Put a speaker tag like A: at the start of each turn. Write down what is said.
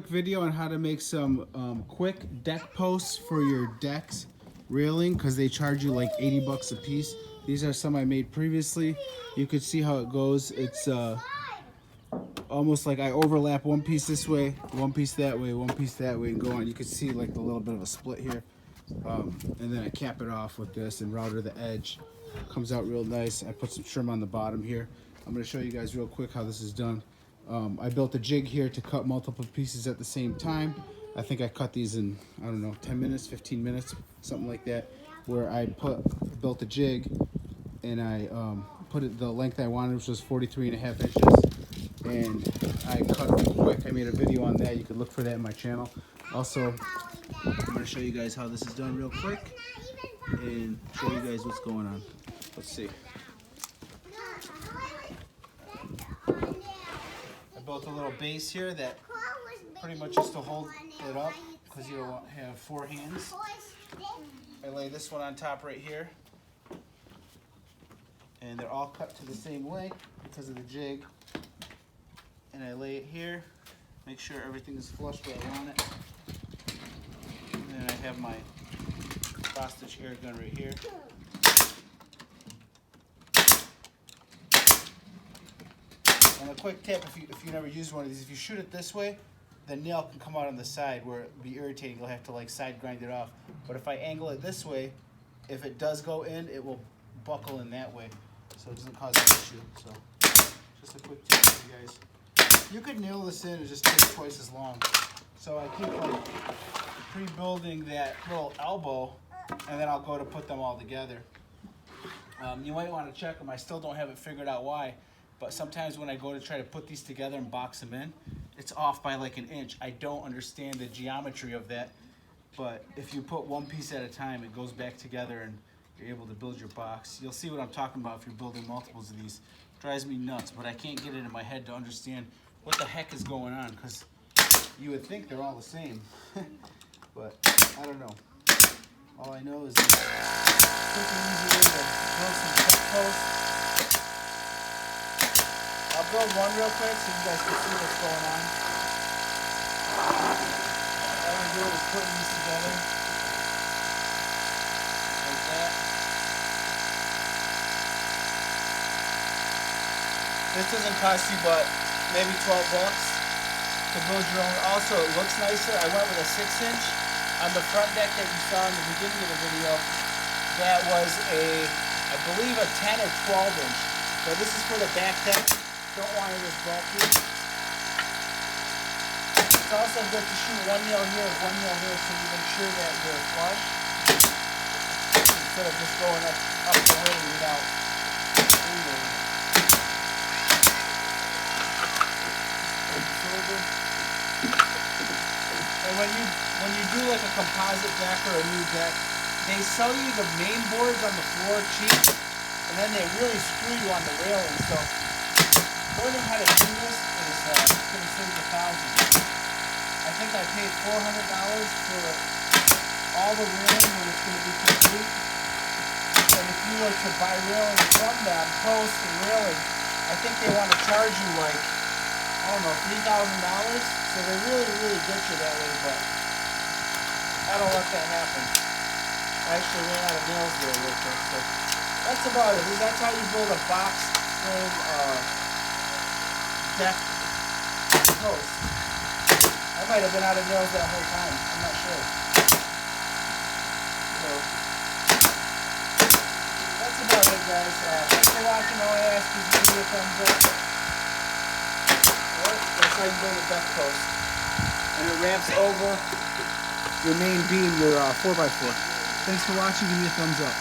A: Quick video on how to make some quick deck posts for your decks railing, because they charge you like 80 bucks a piece. These are some I made previously. You could see how it goes. It's almost like I overlap one piece this way, one piece that way, one piece that way, and go on. You can see like the little bit of a split here. And then I cap it off with this and router the edge. Comes out real nice. I put some trim on the bottom here. I'm going to show you guys real quick how this is done. I built a jig here to cut multiple pieces at the same time. I think I cut these in, I don't know, 10 minutes, 15 minutes, something like that, where I built a jig and I put it the length I wanted, which was 43.5 inches, and I cut it quick. I made a video on that. You can look for that in my channel. Also, I'm going to show you guys how this is done real quick and show you guys what's going on. Let's see. I built a little base here that pretty much just to hold it up, because you don't have four hands. I lay this one on top right here, and they're all cut to the same length because of the jig. And I lay it here, make sure everything is flush where I want it. And then I have my Bostitch air gun right here. And a quick tip, if you never used one of these, if you shoot it this way, the nail can come out on the side where it'll be irritating. You'll have to like side grind it off. But if I angle it this way, if it does go in, it will buckle in that way, so it doesn't cause an issue. So just a quick tip for you guys. You could nail this in and just take twice as long. So I keep like pre-building that little elbow, and then I'll go to put them all together. You might want to check them. I still don't have it figured out why. But sometimes when I go to try to put these together and box them in, it's off by like an inch. I don't understand the geometry of that, but if you put one piece at a time, it goes back together and you're able to build your box. You'll see what I'm talking about if you're building multiples of these. It drives me nuts, but I can't get it in my head to understand what the heck is going on, because you would think they're all the same, but I don't know. All I know is that quick and easy way to build some deck posts. I'll build one real quick so you guys can see what's going on. All I'm doing is putting these together like that. This doesn't cost you but maybe 12 bucks to build your own. Also, it looks nicer. I went with a 6-inch on the front deck that you saw in the beginning of the video. That was I believe a 10 or 12 inch. So this is for the back deck. Don't want it as bulky. It's also good to shoot one nail here and one nail here, so you make sure that you're flush instead of just going up the wing without moving. And when you do like a composite deck or a new deck, they sell you the main boards on the floor cheap, and then they really screw you on the railing. So learning how to do this is going to save you thousands. I think I paid $400 for all the railing when it's going to be complete. And if you were to buy railing from them, posts and railing, I think they want to charge you like, I don't know, $3,000. So they really get you that way, but I don't let that happen. I actually ran out of nails there real quick. So that's about it. That's how you build a box frame deck post. I might have been out of nails that whole time. I'm not sure. So that's about it, guys. Thanks for watching. All I ask is to give me a thumbs up. Alright, that's how you build a deck post. And it ramps over your main beam, your 4x4. Thanks for watching. Give me a thumbs up.